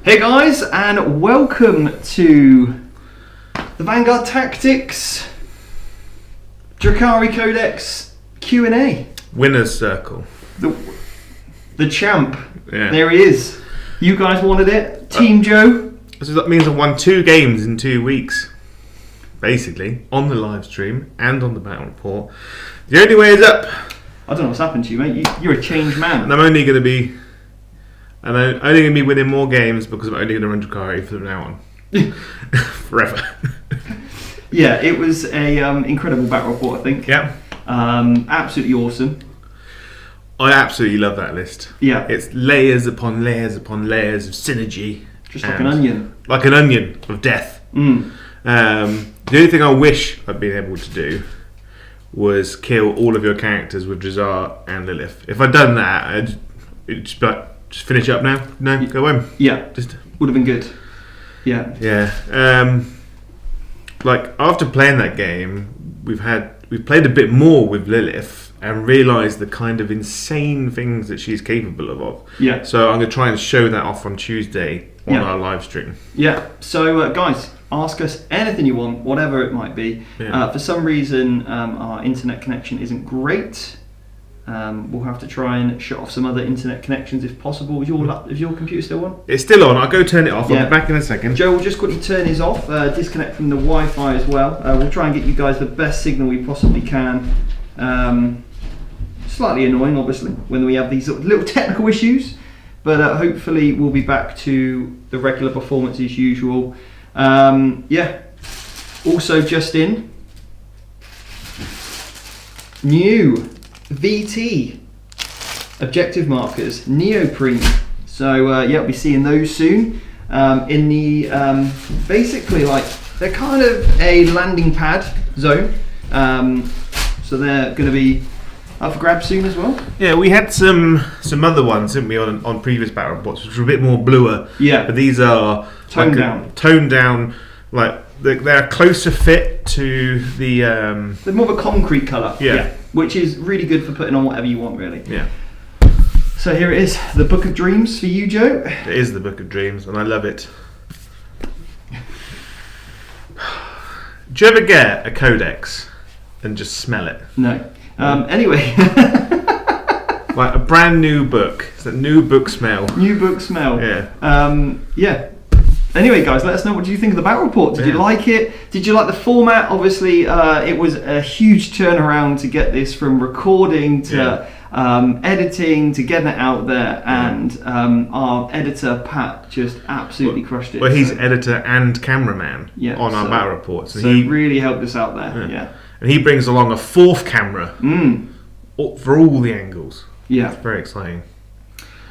Hey guys, and welcome to the Vanguard Tactics Drukhari Codex Q&A. Winner's Circle. The champ. Yeah. There he is. You guys wanted it. Team Joe. So that means I won 2 games in 2 weeks. Basically, on the live stream and on the battle report. The only way is up. I don't know what's happened to you, mate. You're a changed man. And I'm only going to be winning more games because I'm only going to run Drakkari from now on. Forever. Yeah, it was a incredible battle report, I think. Yeah. Absolutely awesome. I absolutely love that list. Yeah. It's layers upon layers upon layers of synergy. Just like an onion. Like an onion of death. Mm. The only thing I wish I'd been able to do was kill all of your characters with Drazar and Lilith. If I'd done that, it'd just be like, just finish up now. No, go home. Yeah, just would have been good. Yeah. Yeah. Like after playing that game, we've played a bit more with Lilith and realised the kind of insane things that she's capable of. Yeah. So I'm going to try and show that off on Tuesday on our live stream. Yeah. So guys, ask us anything you want, whatever it might be. Yeah. For some reason, our internet connection isn't great. We'll have to try and shut off some other internet connections if possible. Is your computer still on? It's still on. I'll go turn it off. I'll be back in a second. Joe will just quickly turn his off, disconnect from the Wi-Fi as well. We'll try and get you guys the best signal we possibly can. Slightly annoying, obviously, when we have these little technical issues, but hopefully we'll be back to the regular performance as usual. Yeah. Also, just in, new VT objective markers, neoprene. So yeah, we'll be seeing those soon. In the basically, like, they're kind of a landing pad zone. So they're going to be up for grabs soon as well. Yeah, we had some other ones, didn't we, on previous battle reports, which were a bit more bluer. Yeah. But these are toned down, like they're a closer fit to the. They're more of a concrete colour. Yeah. Which is really good for putting on whatever you want, really. Yeah. So here it is, the Book of Dreams for you, Joe. It is the Book of Dreams, and I love it. Do you ever get a codex and just smell it? No. Anyway. Like a brand new book. It's that new book smell. New book smell. Yeah. Yeah. Anyway, guys, let us know, what did you think of the battle report? Did you like it? Did you like the format? Obviously, it was a huge turnaround to get this from recording to editing to getting it out there, and our editor Pat just absolutely crushed it. Well, he's editor and cameraman on our battle reports. So he really helped us out there. Yeah. And he brings along a 4th camera for all the angles. Yeah. It's very exciting.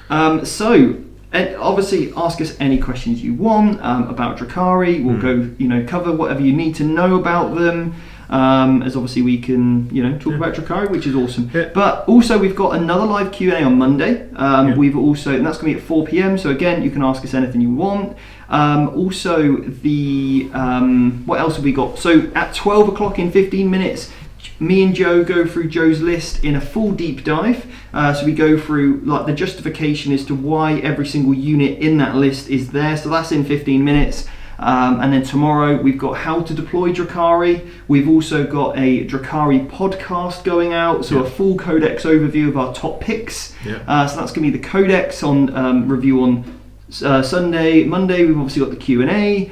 So, obviously, ask us any questions you want about Drakkari. We'll go, cover whatever you need to know about them. As obviously we can, talk about Drakkari, which is awesome. Yeah. But also we've got another live Q&A on Monday. We've also, and that's going to be at 4 p.m. So again, you can ask us anything you want. Also, what else have we got? So at 12 o'clock in 15 minutes, me and Joe go through Joe's list in a full deep dive. So we go through like the justification as to why every single unit in that list is there. So that's in 15 minutes. And then tomorrow we've got how to deploy Drakkari. We've also got a Drakkari podcast going out, so a full codex overview of our top picks. So that's going to be the codex on review on Sunday. Monday we've obviously got the Q&A.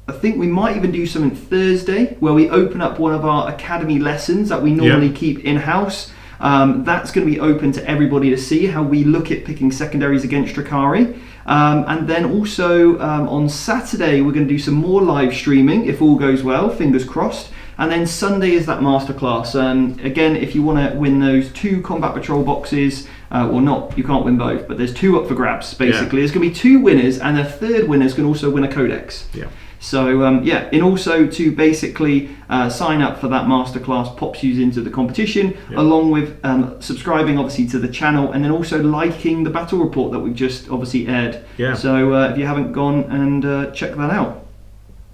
I think we might even do something Thursday where we open up one of our academy lessons that we normally keep in-house. That's going to be open to everybody to see how we look at picking secondaries against Drakkari. And then also on Saturday we're going to do some more live streaming if all goes well, fingers crossed. And then Sunday is that masterclass. Again, if you want to win those 2 combat patrol boxes, or not, you can't win both, but there's 2 up for grabs basically. There's going to be 2 winners, and the 3rd winner is going to also win a codex. Yeah. So and also to basically sign up for that masterclass pops you into the competition, along with subscribing obviously to the channel, and then also liking the battle report that we've just obviously aired. Yeah. So if you haven't gone and check that out.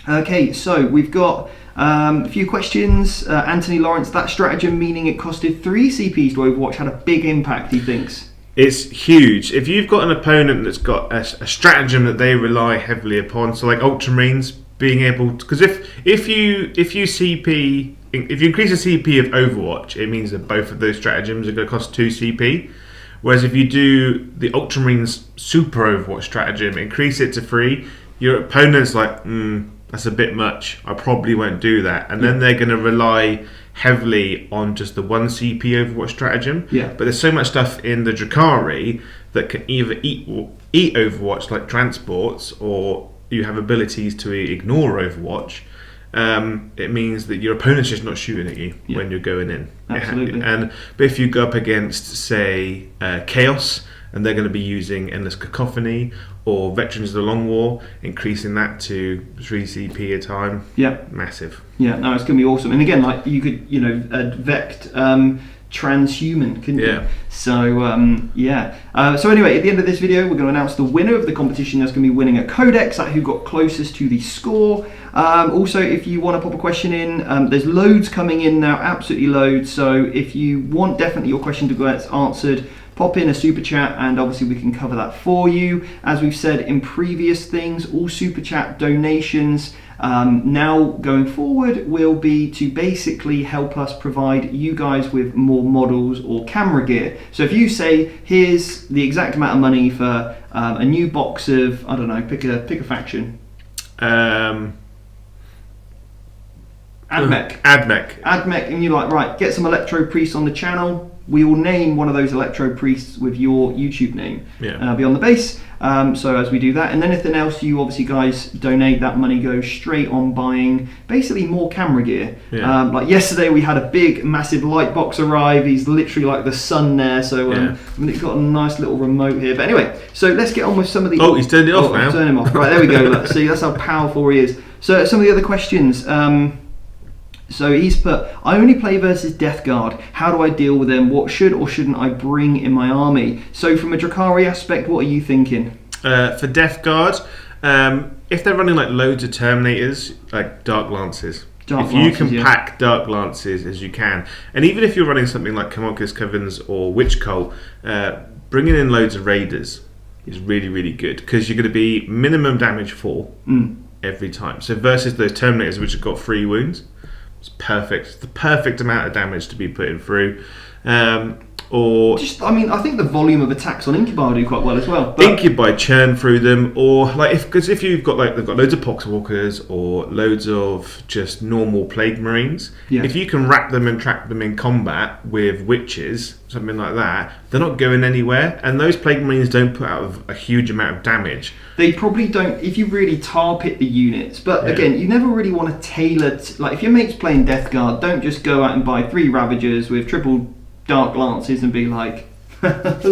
Okay, so we've got a few questions. Anthony Lawrence, that stratagem meaning it costed 3 CPs to Overwatch had a big impact, he thinks. It's huge. If you've got an opponent that's got a stratagem that they rely heavily upon, so like Ultramarines being able to, because if you CP, if you increase the CP of Overwatch, it means that both of those stratagems are going to cost 2 CP. Whereas if you do the Ultramarines Super Overwatch stratagem, increase it to 3, your opponent's like, that's a bit much. I probably won't do that. And then they're going to rely heavily on just the 1 CP Overwatch stratagem. Yeah. But there's so much stuff in the Drukhari that can either eat Overwatch, like transports, or you have abilities to ignore Overwatch. It means that your opponent's just not shooting at you when you're going in. Absolutely. But if you go up against, say, Chaos, and they're going to be using Endless Cacophony or Veterans of the Long War, increasing that to 3 CP a time. Yeah. Massive. Yeah, no, it's going to be awesome. And again, like you could, Vect transhuman, couldn't you? So, so anyway, at the end of this video, we're going to announce the winner of the competition that's going to be winning a Codex, like who got closest to the score. Also, if you want to pop a question in, there's loads coming in now, absolutely loads. So if you want definitely your question to get answered, pop in a super chat and obviously we can cover that for you. As we've said in previous things, all super chat donations now going forward will be to basically help us provide you guys with more models or camera gear. So if you say, here's the exact amount of money for a new box of, I don't know, pick a faction. Admech, and you're like, right, get some Electro Priests on the channel. We will name one of those Electro Priests with your YouTube name beyond the base. So as we do that, and then anything else you obviously guys donate, that money goes straight on buying basically more camera gear. Like yesterday we had a big massive light box arrive. He's literally like the sun there, so we've got a nice little remote here. But anyway, so let's get on with some of the... Oh, he's turned it off now. Turn him off. Right, there we go. Let's see, that's how powerful he is. So some of the other questions. So he's put, I only play versus Death Guard. How do I deal with them? What should or shouldn't I bring in my army? So from a Drakkari aspect, what are you thinking? For Death Guard, if they're running like loads of Terminators, like Dark Lances. If you can pack Dark Lances as you can, and even if you're running something like Homunculus Covens or Witch Cult, bringing in loads of Raiders is really, really good because you're going to be minimum damage 4 every time. So versus those Terminators which have got 3 wounds, it's perfect. It's the perfect amount of damage to be putting through. Or just, I mean, I think the volume of attacks on Incubi do quite well as well. But Incubi churn through them, or like if you've got like they've got loads of Poxwalkers or loads of just normal Plague Marines. If you can wrap them and trap them in combat with witches, something like that, they're not going anywhere. And those Plague Marines don't put out a huge amount of damage. They probably don't if you really tar pit the units. But again, you never really want to tailor. Like if your mate's playing Death Guard, don't just go out and buy 3 Ravagers with triple Dark Lances and be like, But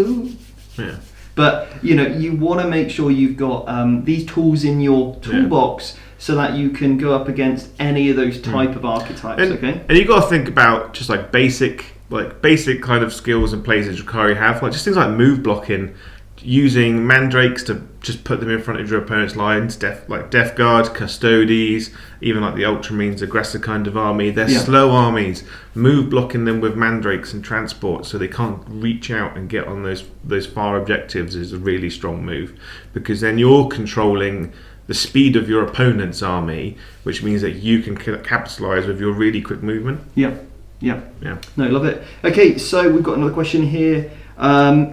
you want to make sure you've got these tools in your toolbox so that you can go up against any of those type of archetypes. And you've got to think about just like basic kind of skills and plays that Drakkari have, like just things like move blocking, using mandrakes to just put them in front of your opponent's lines, Death Guard, Custodes, even like the Ultramarines, aggressor kind of army. They're slow armies. Move blocking them with mandrakes and transport so they can't reach out and get on those far objectives is a really strong move, because then you're controlling the speed of your opponent's army, which means that you can capitalize with your really quick movement. Yeah. No, love it. Okay, so we've got another question here.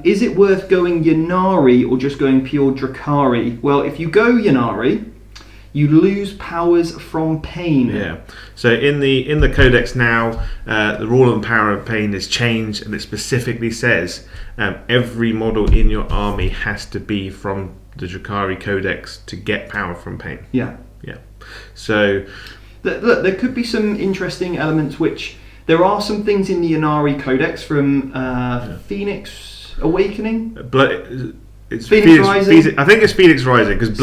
Is it worth going Yanari or just going pure Drukhari? Well, if you go Yanari, you lose powers from pain. Yeah. So in the Codex now, the rule of power of pain is changed, and it specifically says every model in your army has to be from the Drukhari Codex to get power from pain. Yeah. So look, there could be some interesting elements which. There are some things in the Yanari Codex from Phoenix Awakening. It's Phoenix Rising. I think it's Phoenix Rising because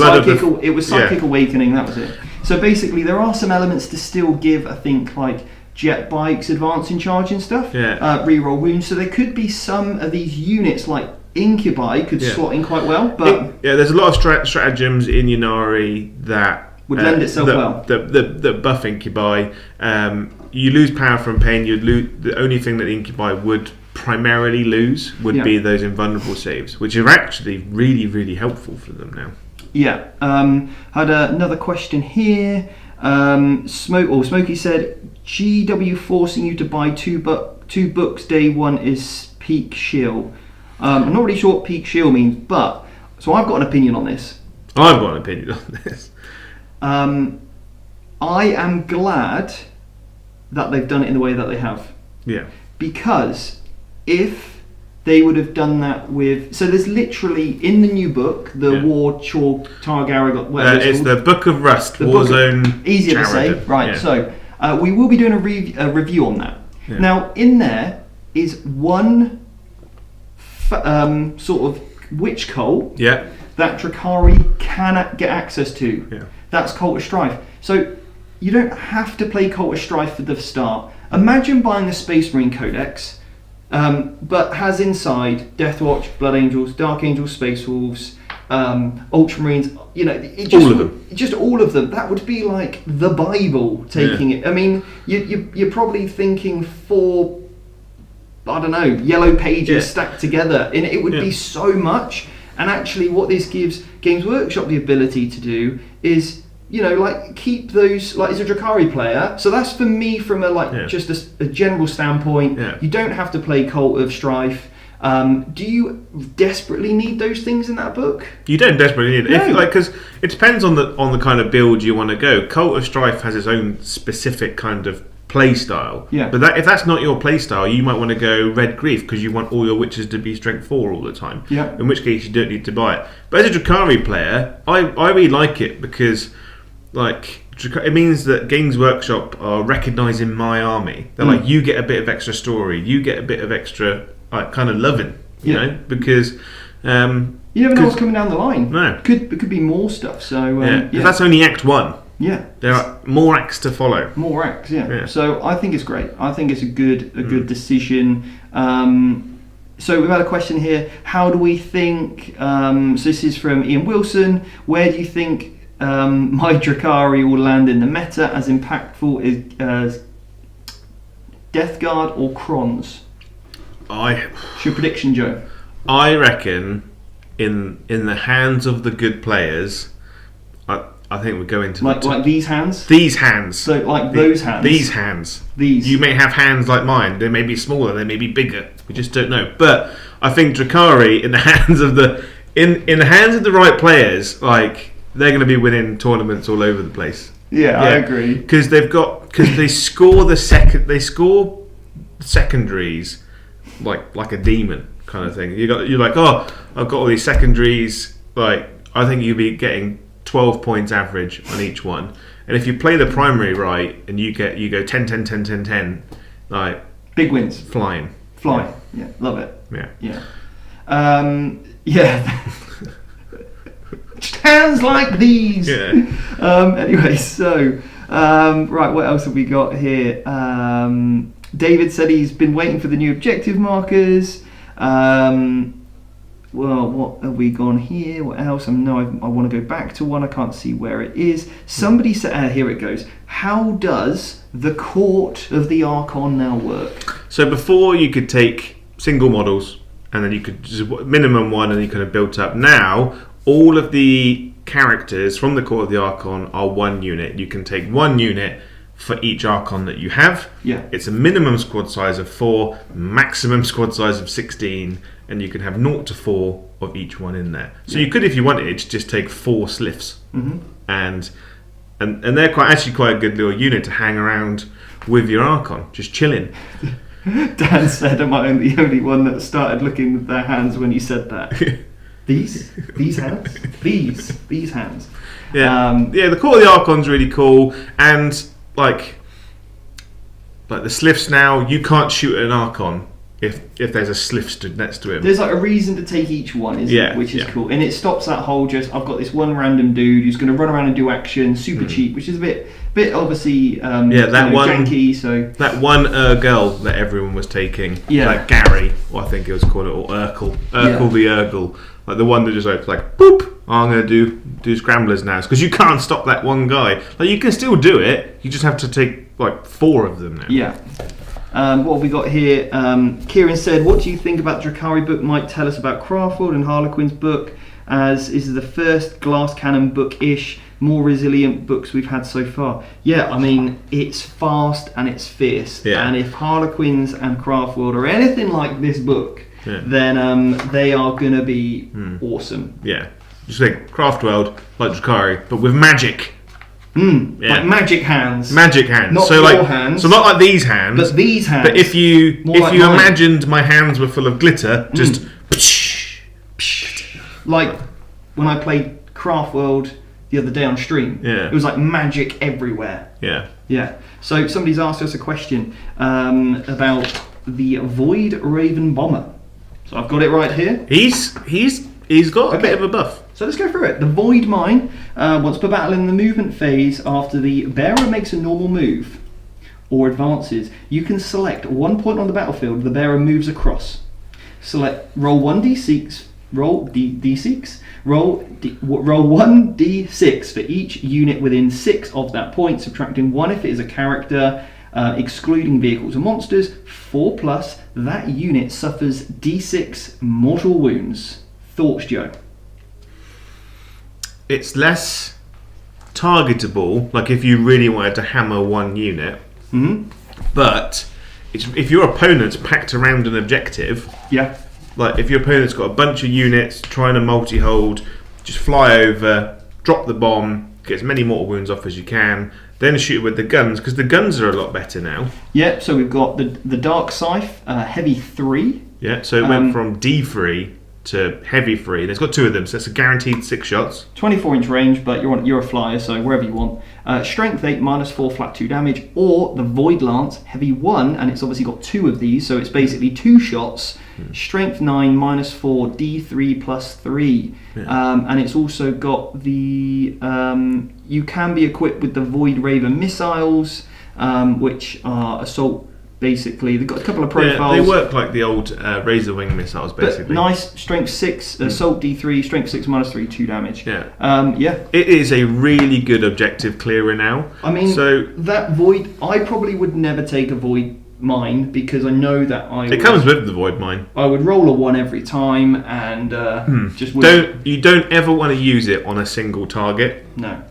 it was Psychic Awakening. That was it. So basically, there are some elements to still give. I think like jet bikes, advancing charge and stuff. Reroll wounds. So there could be some of these units like Incubi could slot in quite well. But there's a lot of stratagems in Yanari that would lend itself well. The buff Incubi. You lose power from pain. You'd lose. The only thing that the Incubi would primarily lose would be those invulnerable saves, which are actually really, really helpful for them now. Yeah. Had another question here. Smokey said, GW forcing you to buy two books day one is peak shill. I'm not really sure what peak shill means, but so I've got an opinion on this. I've got an opinion on this. I am glad that they've done it in the way that they have. Yeah. Because if they would have done that with... So there's literally, in the new book, the War Chor Targaryen... It's the Book of Rust, Warzone... Easier to say. Right, so we will be doing a review on that. Yeah. Now, in there is one sort of witch cult that Drakkari cannot get access to. Yeah. That's Cult of Strife. So you don't have to play Cult of Strife for the start. Imagine buying a Space Marine Codex, but has inside Death Watch, Blood Angels, Dark Angels, Space Wolves, Ultramarines. You know, all of them. Just all of them. That would be like the Bible taking it. I mean, you're probably thinking 4, I don't know, yellow pages stacked together, and it would be so much. And actually, what this gives Games Workshop the ability to do is, you know, like keep those, like as a Drukhari player. So that's for me from a just a general standpoint. Yeah. You don't have to play Cult of Strife. Do you desperately need those things in that book? You don't desperately need it, because it depends on the kind of build you want to go. Cult of Strife has its own specific kind of play style. Yeah. But if that's not your play style, you might want to go Red Grief because you want all your witches to be strength 4 all the time. Yeah. In which case you don't need to buy it. But as a Drukhari player, I really like it because it means that Games Workshop are recognising my army. They're like, you get a bit of extra story, you get a bit of extra kind of loving, you know, because you never know what's coming down the line. No, it could be more stuff. So that's only Act 1. Yeah, there are more acts to follow. More acts, yeah. So I think it's great. I think it's a good decision. So we've had a question here. How do we think? So this is from Ian Wilson. Where do you think my Drakkari will land in the meta? As impactful as Death Guard or Krons? What's your prediction, Joe? I reckon in the hands of the good players, I think we go into like these hands. These hands. So like those hands. These hands. These. You may have hands like mine. They may be smaller. They may be bigger. We just don't know. But I think Drakkari in the hands of the right players, like they're going to be winning tournaments all over the place. Yeah, I agree. Because they score they score secondaries like a demon kind of thing. You're like, oh, I've got all these secondaries. Like I think you'll be getting 12 points average on each one, and if you play the primary right and you go 10 10 10 10 10, like big wins, flying, yeah, love it. Just hands like these. Anyway, so right, what else have we got here? David said he's been waiting for the new objective markers. Well, what have we gone here? What else? I want to go back to one. I can't see where it is. Somebody said, here it goes. How does the Court of the Archon now work? So before you could take single models and then you could just minimum one and you could have built up. Now, all of the characters from the Court of the Archon are one unit. You can take one unit for each Archon that you have. Yeah. It's a minimum squad size of 4, maximum squad size of 16, and you can have 0 to 4 of each one in there. So you could, if you wanted, just take 4 sliffs, and they're quite a good little unit to hang around with your Archon, just chilling. Dan said, "Am I the only one that started looking at their hands when you said that?" These hands, these hands. Yeah, the Court of the Archon's really cool, and like the sliffs now, you can't shoot at an Archon if there's a sliff stood next to him. There's like a reason to take each one, isn't it? Which is cool, and it stops that whole I've got this one random dude who's going to run around and do action, super cheap, which is a bit obviously janky. So that one girl that everyone was taking, like Gary, or I think it was called it, or Urkel the Urkel, like the one that just like boop. I'm going to do scramblers now, because you can't stop that one guy. Like you can still do it, you just have to take like 4 of them now. Yeah. What have we got here? Kieran said, what do you think about the Drukhari book? Might tell us about Craftworld and Harlequin's book, as is the first glass cannon book-ish, more resilient books we've had so far. Yeah, I mean, it's fast and it's fierce. Yeah. And if Harlequins and Craftworld are anything like this book, then they are going to be awesome. Yeah. Just like Craftworld, like Drakkari, but with magic. Like magic hands. Magic hands. Not so your like hands. So not like these hands. But these hands. But if you like imagined my hands were full of glitter, just like when I played Craftworld the other day on stream. Yeah. It was like magic everywhere. Yeah. Yeah. So somebody's asked us a question about the Void Raven Bomber. So I've got it right here. He's got a bit of a buff. So let's go through it. The Void Mine, once per battle in the movement phase, after the bearer makes a normal move or advances, you can select 1 point on the battlefield the bearer moves across. Roll 1d6, roll d6, roll 1d6 for each unit within 6 of that point, subtracting 1 if it is a character, excluding vehicles and monsters. 4+, that unit suffers d6 mortal wounds. Thoughts, Joe? It's less targetable, like if you really wanted to hammer one unit. But if your opponent's packed around an objective, like if your opponent's got a bunch of units trying to multi-hold, just fly over, drop the bomb, get as many mortal wounds off as you can, then shoot with the guns, because the guns are a lot better now. Yeah, so we've got the Dark Scythe, heavy 3. Yeah, so it went from D3 to heavy 3. It's got 2 of them, so it's a guaranteed 6 shots. 24-inch range, but you're a flyer, so wherever you want. Strength 8, -4, flat 2 damage, or the Void Lance, heavy 1, and it's obviously got 2 of these, so it's basically 2 shots. Strength 9, -4, D3 +3. And it's also got the... you can be equipped with the Void Raven missiles, which are assault. Basically, they've got a couple of profiles. Yeah, they work like the old Razor Wing missiles, basically. But nice, strength 6, assault D3, strength 6 -3, 2 damage. Yeah. It is a really good objective clearer now. I mean, so that Void, I probably would never take a Void Mine because I know that It comes with the Void Mine. I would roll a 1 every time and just You don't ever want to use it on a single target. No.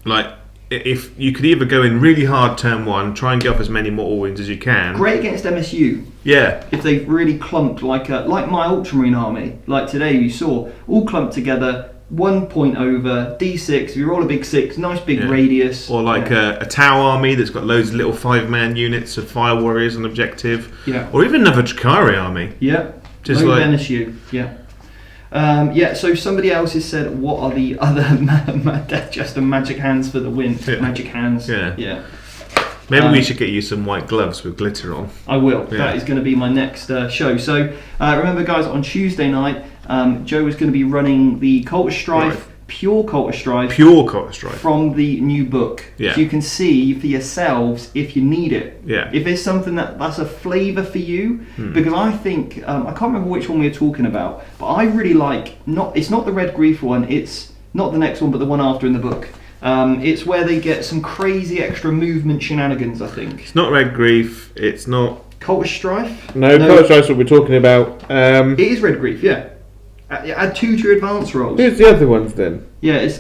Like, if you could either go in really hard turn 1, try and get off as many mortal wounds as you can. Great against MSU. Yeah. If they've really clumped like my Ultramarine army, like today you saw, all clumped together, 1 point over, D6, if you roll a big 6, nice big radius. Or like a Tau army that's got loads of little 5-man units of fire warriors on objective. Yeah. Or even another Drakkari army. Yeah. Just low like MSU. Yeah. So somebody else has said, what are the other just a magic hands for the win? Yeah. Magic hands. Yeah. Maybe we should get you some white gloves with glitter on. I will. Yeah. That is going to be my next show. So remember, guys, on Tuesday night, Joe is going to be running the Cult of Strife, Pure Cult of Strife. From the new book. Yeah. So you can see for yourselves if you need it. Yeah. If there's something that's a flavour for you. Because I think, I can't remember which one we were talking about, but I really like, it's not the Red Grief one, it's not the next one, but the one after in the book. It's where they get some crazy extra movement shenanigans, I think. It's not Red Grief, it's not... Cult of Strife? No, Cult of Strife is what we're talking about. It is Red Grief, yeah. Add 2 to your advance rolls. Who's the other ones then? Yeah, it's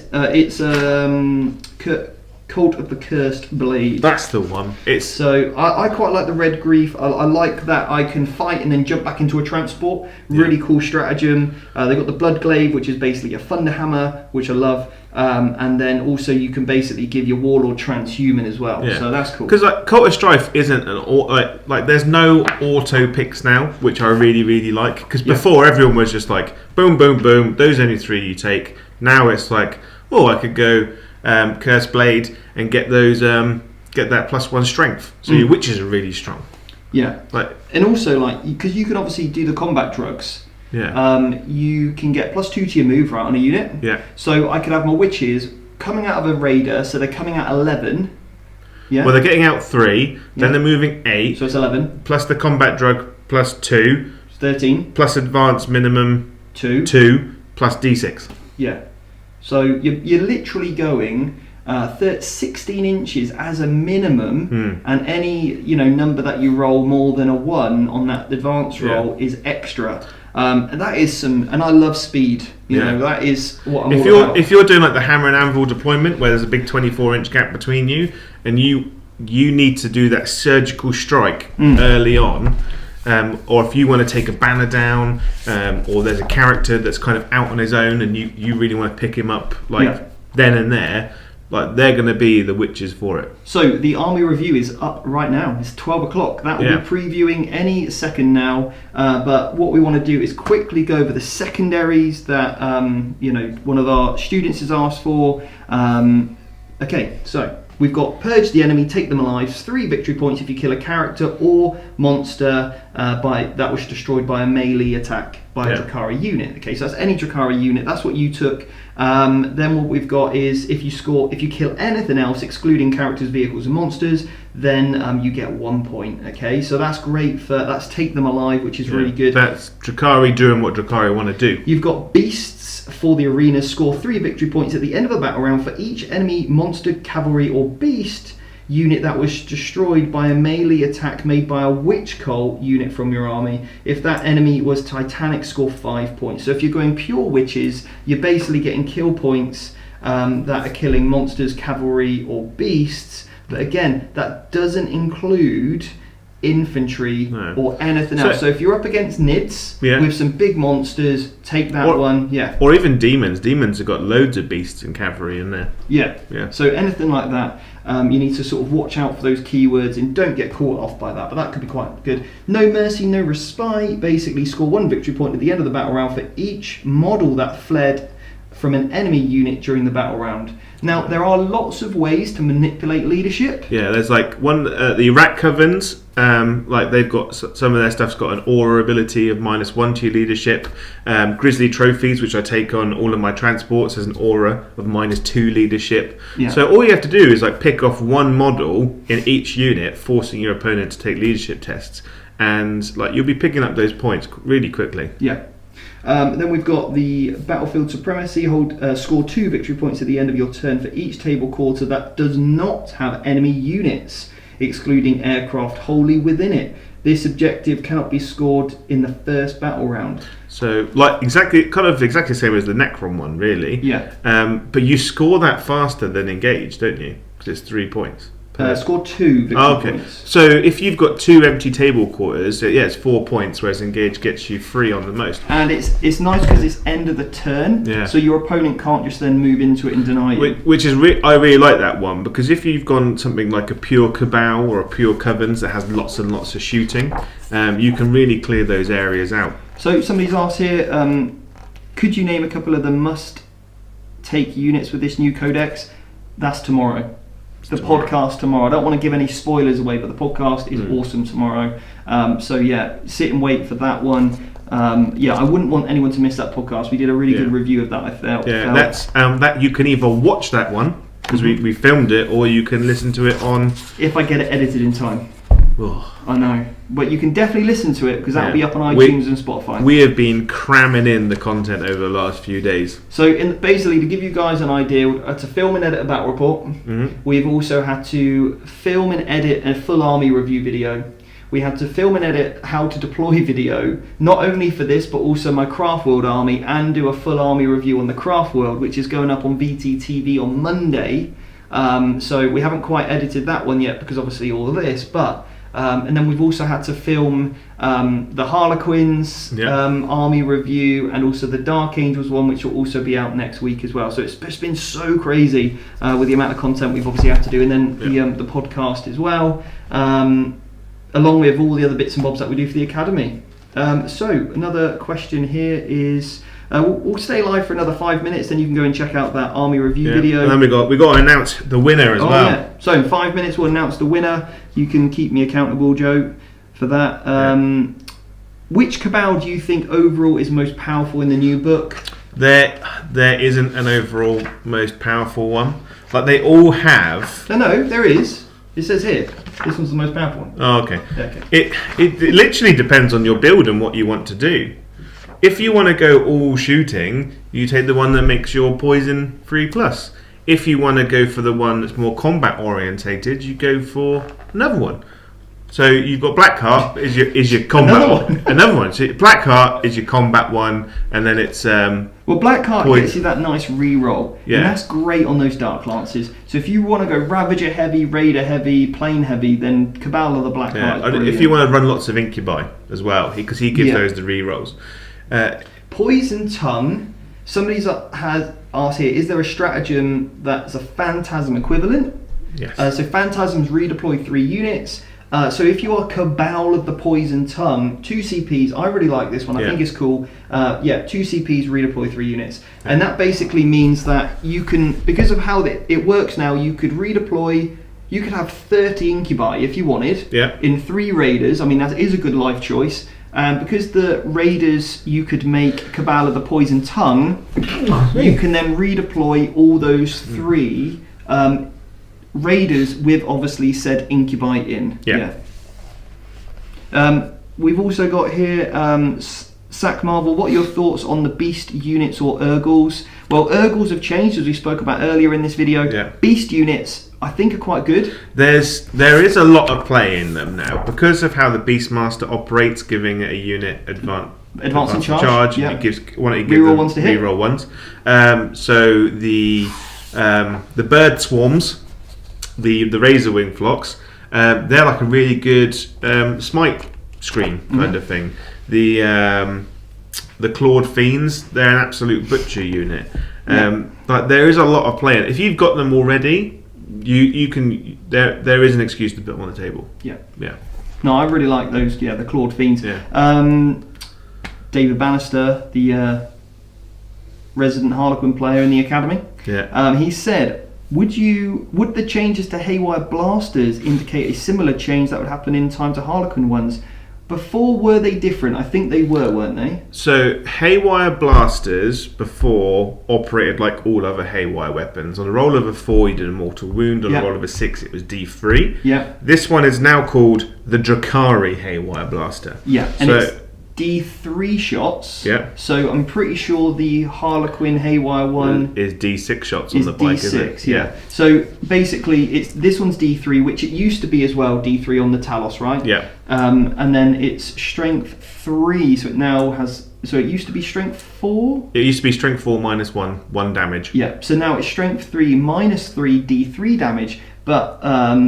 Cult of the Cursed Blade. That's the one. So I quite like the Red Grief. I like that I can fight and then jump back into a transport. Really cool stratagem. They've got the Blood Glaive, which is basically a Thunderhammer, which I love. And then also you can basically give your Warlord transhuman as well. Yeah. So that's cool. Because like Cult of Strife isn't like there's no auto picks now, which I really really like. Because before everyone was just like boom boom boom. Those only 3 you take. Now it's like I could go Cursed Blade and get those get that +1 strength. So your witches are really strong. Yeah. And also because you can obviously do the combat drugs. Yeah. You can get +2 to your move on a unit. Yeah. So I could have my witches coming out of a raider, so they're coming out 11. Yeah. Well, they're getting out 3, then they're moving 8. So it's 11. Plus the combat drug +2. It's 13. Plus advanced minimum 2. 2 plus D6. Yeah. So you're literally going 16 inches as a minimum, and any number that you roll more than a 1 on that advanced roll is extra. And that is and I love speed. You know, that is what I'm all about. If you're doing like the hammer and anvil deployment, where there's a big 24-inch gap between you, and you need to do that surgical strike early on, or if you want to take a banner down, or there's a character that's kind of out on his own, and you really want to pick him up then and there. Like, they're going to be the witches for it. So the army review is up right now. It's 12 o'clock. That will be previewing any second now. But what we want to do is quickly go over the secondaries that one of our students has asked for. Okay, so we've got Purge the enemy, take them alive, 3 victory points if you kill a character or monster that was destroyed by a melee attack by a Drukhari unit. Okay, so that's any Drukhari unit. That's what you took. Then what we've got is if you kill anything else, excluding characters, vehicles, and monsters, then you get 1 point. Okay, so that's great that's take them alive, which is really good. That's Drakkari doing what Drakkari want to do. You've got beasts for the arena. Score 3 victory points at the end of a battle round for each enemy, monster, cavalry, or beast unit that was destroyed by a melee attack made by a witch cult unit from your army. If that enemy was Titanic, score 5 points. So if you're going pure witches, you're basically getting kill points that are killing monsters, cavalry, or beasts. But again, that doesn't include infantry or anything else. So if you're up against NIDs with some big monsters, take that one. Or even demons. Demons have got loads of beasts and cavalry in there. Yeah. So anything like that, you need to sort of watch out for those keywords and don't get caught off by that. But that could be quite good. No mercy, no respite. Basically, score 1 victory point at the end of the battle round for each model that fled from an enemy unit during the battle round. Now, there are lots of ways to manipulate leadership. Yeah, there's like one, the Iraq Covens, like they've got some of their stuff's got an aura ability of -1 to your leadership. Grizzly Trophies, which I take on all of my transports, has an aura of -2 leadership. Yeah. So all you have to do is like pick off one model in each unit, forcing your opponent to take leadership tests, and like you'll be picking up those points really quickly. Yeah. Then we've got the Battlefield Supremacy. Score 2 victory points at the end of your turn for each table quarter that does not have enemy units, excluding aircraft, wholly within it. This objective cannot be scored in the first battle round. So, like exactly the same as the Necron one, really. Yeah. But you score that faster than engage, don't you? Because it's 3 points. Score 2 victory points. So if you've got 2 empty table quarters, it's 4 points, whereas engage gets you 3 on the most. And it's nice because it's end of the turn, so your opponent can't just then move into it and deny you. Which is I really like that one, because if you've gone something like a pure Cabal or a pure Covens that has lots and lots of shooting, you can really clear those areas out. So somebody's asked here, could you name a couple of the must-take units with this new codex? That's tomorrow. The podcast tomorrow. I don't want to give any spoilers away, but the podcast is awesome tomorrow. So sit and wait for that one. I wouldn't want anyone to miss that podcast. We did a really good review of that, I felt. That's that you can either watch that one because we filmed it, or you can listen to it on. If I get it edited in time. Oh. I know, but you can definitely listen to it because that'll be up on iTunes and Spotify. We have been cramming in the content over the last few days. So basically, to give you guys an idea, to film and edit a battle report, we've also had to film and edit a full army review video. We had to film and edit how to deploy video, not only for this, but also my Craft World army, and do a full army review on the Craft World, which is going up on VTTV on Monday. So we haven't quite edited that one yet because obviously all of this, but... and then we've also had to film the Harlequins army review, and also the Dark Angels one, which will also be out next week as well. So it's just been so crazy with the amount of content we've obviously had to do, and then the podcast as well, along with all the other bits and bobs that we do for the Academy. So another question here is... we'll stay live for another 5 minutes, then you can go and check out that army review video. And then we got to announce the winner as well. Yeah. So in 5 minutes we'll announce the winner. You can keep me accountable, Joe, for that. Which Cabal do you think overall is most powerful in the new book? There isn't an overall most powerful one. Like they all have. No, there is. It says here, this one's the most powerful one. Oh, okay. It literally depends on your build and what you want to do. If you want to go all shooting, you take the one that makes your poison 3+. if you want to go for the one that's more combat orientated, you go for another one. So you've got Blackheart is your combat another one. So Blackheart is your combat one, and then it's well, Blackheart gets you that nice re-roll. Yeah, and that's great on those Dark Lances. So if you want to go Ravager heavy, Raider heavy, Plane heavy, then Cabal of the Blackheart. Yeah. If you want to run lots of Incubi as well, because he gives those the re-rolls. Poison Tongue. Somebody's has asked here: is there a stratagem that's a Phantasm equivalent? Yes. So Phantasms redeploy 3 units. So if you are Cabal of the Poison Tongue, 2 CPs, I really like this one, I think it's cool. 2 CPs redeploy 3 units. And that basically means that you can, because of how it works now, you could redeploy, you could have 30 Incubi if you wanted, in 3 Raiders. I mean, that is a good life choice. And because the Raiders, you could make Cabal of the Poison Tongue, you can then redeploy all those 3 Raiders with obviously said Incubi in. We've also got here Sack Marvel. What are your thoughts on the Beast units or Urgles? Well, Urgles have changed as we spoke about earlier in this video. Beast units I think are quite good. There is a lot of play in them now because of how the Beastmaster operates, giving a unit advance in charge. It gives reroll ones to hit. Reroll ones. So the bird swarms. The Razor Wing Flocks, they're like a really good smite screen kind of thing. The Clawed Fiends, they're an absolute butcher unit. But there is a lot of play. If you've got them already, you can. There is an excuse to put them on the table. No, I really like those. The Clawed Fiends. David Bannister, the resident Harlequin player in the academy. He said, Would the changes to Haywire Blasters indicate a similar change that would happen in time to Harlequin ones? Before, were they different? I think they were, weren't they? So Haywire Blasters before operated like all other Haywire weapons. On a roll of a 4 you did a mortal wound, on a roll of a 6 it was D3. This one is now called the Drukhari Haywire Blaster. And it's D3 shots. So I'm pretty sure the Harlequin Haywire one is D6 shots on the bike, D6, isn't it? So basically, this one's D3, which it used to be as well. D3 on the Talos, right? And then it's strength 3, so it now has. So it used to be strength 4. It used to be strength 4 minus 1 damage. So now it's strength 3 minus 3 D3 damage. But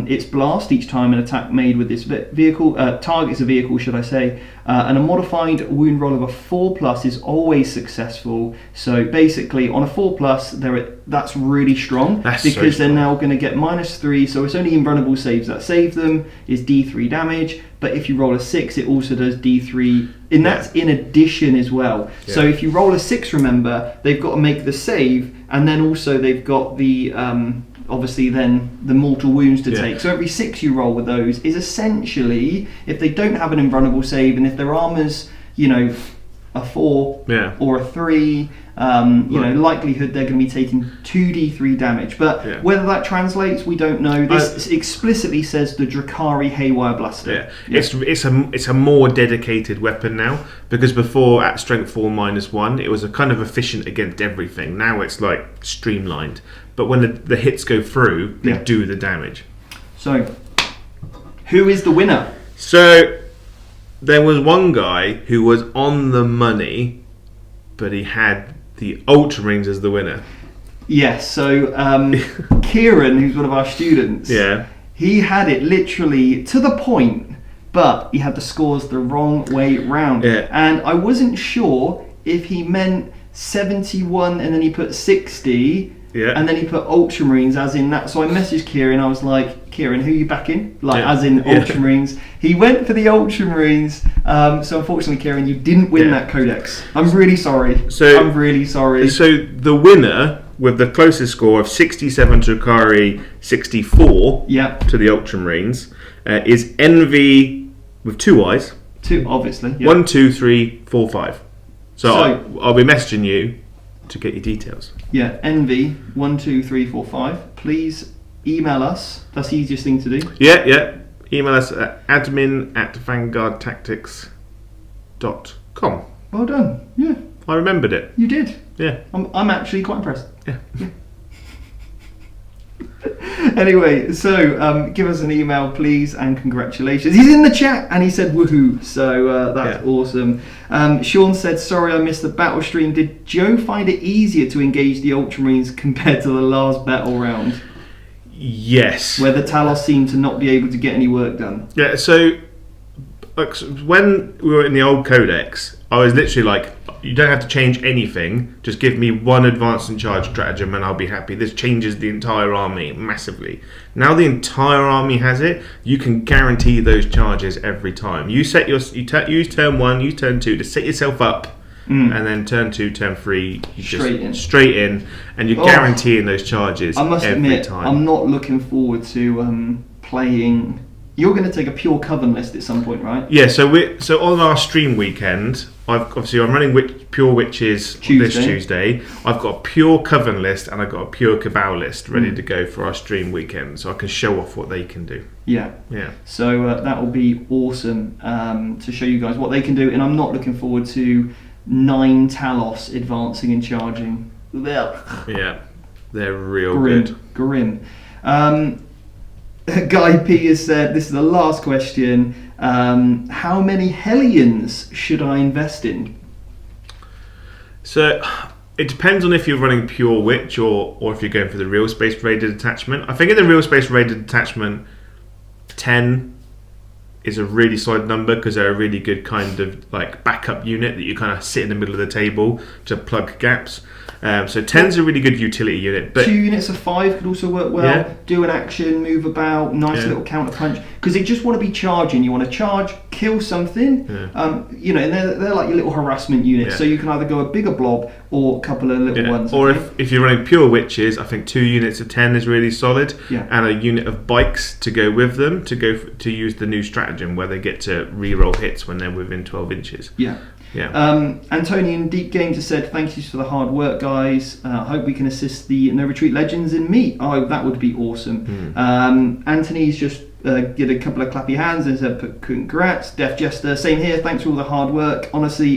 it's blast each time an attack made with this vehicle targets a vehicle, should I say, and a modified wound roll of a 4+ is always successful. So basically, on a 4+, that's really strong because they're now going to get -3. So it's only invulnerable saves that save them is D3 damage. But if you roll a 6, it also does D3, and that's in addition as well. So if you roll a 6, remember they've got to make the save, and then also they've got the obviously then the mortal wounds to take. So every 6 you roll with those is essentially, if they don't have an invulnerable save, and if their armor's, a 4 or a 3, likelihood they're going to be taking 2d3 damage. But whether that translates, we don't know. This explicitly says the Drukhari Haywire Blaster. It's a more dedicated weapon now, because before at strength 4 minus 1 it was a kind of efficient against everything. Now it's like streamlined, but when the hits go through, they do the damage. So who is the winner? So there was one guy who was on the money, but he had the Ultramarines as the winner. Yes, so Kieran, who's one of our students, he had it literally to the point, but he had the scores the wrong way round. And I wasn't sure if he meant 71 and then he put 60, and then he put Ultramarines as in that. So I messaged Kieran, I was like, Kieran, who are you backing? As in Ultramarines. He went for the Ultramarines. So unfortunately, Kieran, you didn't win that Codex. I'm really sorry. I'm really sorry. So the winner, with the closest score of 67 to Drakkari, 64 to the Ultramarines, is Envy with 2 eyes. 2, obviously. 1, 2, 3, 4, 5. So I'll be messaging you to get your details. Envy 1, 2, 3, 4, 5. Please email us. That's the easiest thing to do. Email us at admin@vanguardtactics.com. Well done. I remembered it. You did. I'm actually quite impressed. Anyway, so give us an email, please, and congratulations. He's in the chat, and he said woohoo, so that's awesome. Sean said, sorry I missed the battle stream. Did Joe find it easier to engage the Ultramarines compared to the last battle round? Yes. Where the Talos seemed to not be able to get any work done. Yeah, so when we were in the old Codex, I was literally like, you don't have to change anything, just give me one advanced and charge stratagem and I'll be happy. This changes the entire army massively. Now the entire army has it, you can guarantee those charges every time. You set use turn 1, use turn 2 to set yourself up, and then turn 2, turn 3, you straight in, and you're guaranteeing those charges every time. I must admit, I'm not looking forward to playing. You're going to take a pure Coven list at some point, right? Yeah, so on our stream weekend, I'm running pure witches this Tuesday. I've got a pure Coven list and I've got a pure Cabal list ready to go for our stream weekend, so I can show off what they can do. Yeah. So that will be awesome to show you guys what they can do, and I'm not looking forward to 9 Talos advancing and charging. Yeah, they're real good. Grim. Guy P has said, this is the last question, how many Hellions should I invest in? So it depends on if you're running pure witch or if you're going for the real space rated attachment. I think in the real space rated attachment 10 is a really solid number because they're a really good kind of like backup unit that you kind of sit in the middle of the table to plug gaps. So 10's a really good utility unit. But 2 units of 5 could also work well. Yeah. Do an action, move about, nice little counter punch. Because they just want to be charging. You want to charge, kill something. And they're like your little harassment units. So you can either go a bigger blob or a couple of little ones. Or if you're running pure witches, I think 2 units of 10 is really solid. And a unit of bikes to go with them to use the new stratagem where they get to re-roll hits when they're within 12 inches. Antonian Deep Game just said, thank you for the hard work, guys. Hope we can assist the No Retreat Legends in meat. Oh, that would be awesome. Anthony's just did a couple of clappy hands and said, congrats. Def Jester, same here. Thanks for all the hard work. Honestly,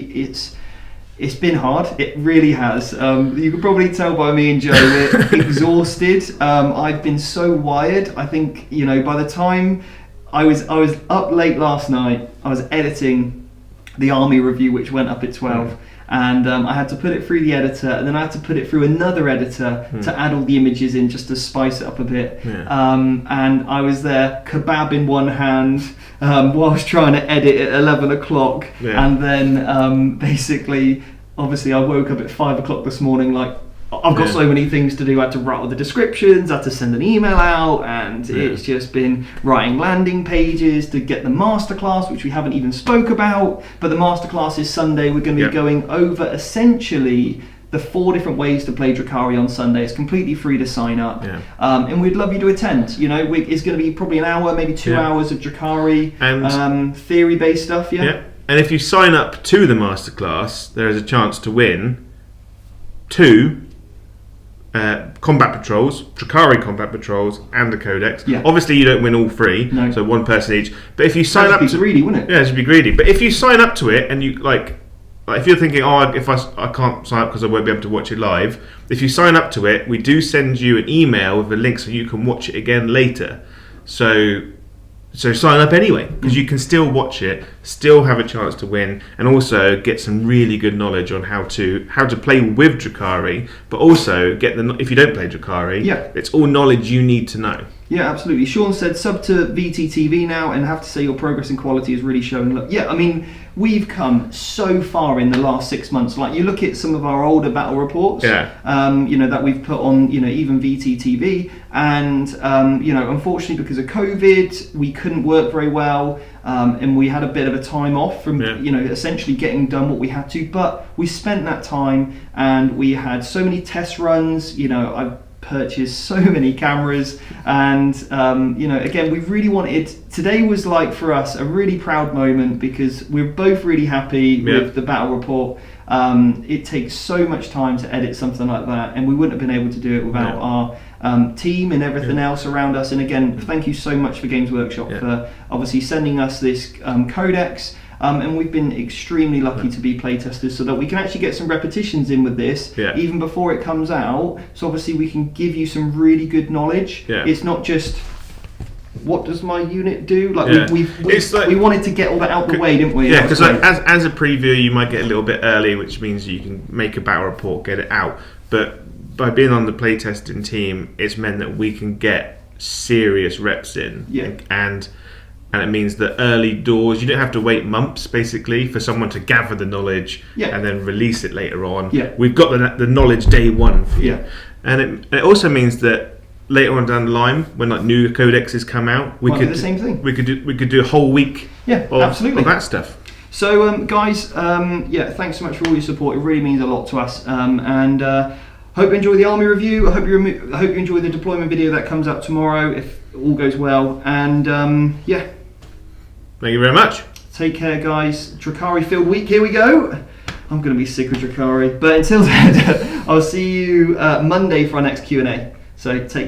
it's been hard. It really has. You can probably tell by me and Joe, we're exhausted. I've been so wired. I think, by the time I was up late last night, I was editing the army review, which went up at 12, and I had to put it through the editor, and then I had to put it through another editor to add all the images in just to spice it up a bit. And I was there, kebab in one hand, whilst trying to edit at 11 o'clock, and then basically, obviously I woke up at 5 o'clock this morning like, I've got so many things to do. I had to write all the descriptions, I had to send an email out, and it's just been writing landing pages to get the masterclass, which we haven't even spoke about. But the masterclass is Sunday. We're going to be going over essentially the 4 different ways to play Drakkari on Sunday. It's completely free to sign up, and we'd love you to attend. It's going to be probably an hour, maybe 2 hours of Drakkari and theory-based stuff. And if you sign up to the masterclass, there is a chance to win 2 combat patrols, Drukhari combat patrols, and the Codex. Obviously, you don't win all 3, so 1 person each. But if you sign up to, greedy, wouldn't it? Yeah, it should be greedy. But if you sign up to it, and you like if you're thinking, if I can't sign up because I won't be able to watch it live. If you sign up to it, we do send you an email with a link so you can watch it again later. So sign up anyway, because you can still watch it, still have a chance to win, and also get some really good knowledge on how to play with Drakkari, but also if you don't play Drakkari, it's all knowledge you need to know. Yeah, absolutely. Sean said sub to VTTV now, and have to say your progress and quality is really showing. Look, I mean, we've come so far in the last 6 months. Like, you look at some of our older battle reports, that we've put on, even VTTV, and unfortunately because of COVID, we couldn't work very well, and we had a bit of a time off from essentially getting done what we had to. But we spent that time, and we had so many test runs. I've purchased so many cameras, and again, we really wanted, today was like for us a really proud moment because we're both really happy with the battle report. It takes so much time to edit something like that, and we wouldn't have been able to do it without our team and everything else around us. And again, thank you so much for Games Workshop for obviously sending us this codex. and we've been extremely lucky to be playtesters so that we can actually get some repetitions in with this even before it comes out. So obviously we can give you some really good knowledge. It's not just what does my unit do? Like we wanted to get all that out the way, didn't we? Yeah, because like, as a preview, you might get a little bit early, which means you can make a battle report, get it out. But by being on the playtesting team, it's meant that we can get serious reps in. And it means that early doors, you don't have to wait months basically for someone to gather the knowledge and then release it later on. We've got the knowledge day one for you. And it also means that later on down the line, when like new codexes come out, we could do the same thing. We could do a whole week of that stuff. So guys, thanks so much for all your support. It really means a lot to us. And hope you enjoy the army review. I hope you enjoy the deployment video that comes out tomorrow, if all goes well. And thank you very much. Take care, guys. Drakkari Field Week. Here we go. I'm going to be sick of Drakkari. But until then, I'll see you Monday for our next Q&A. So take care.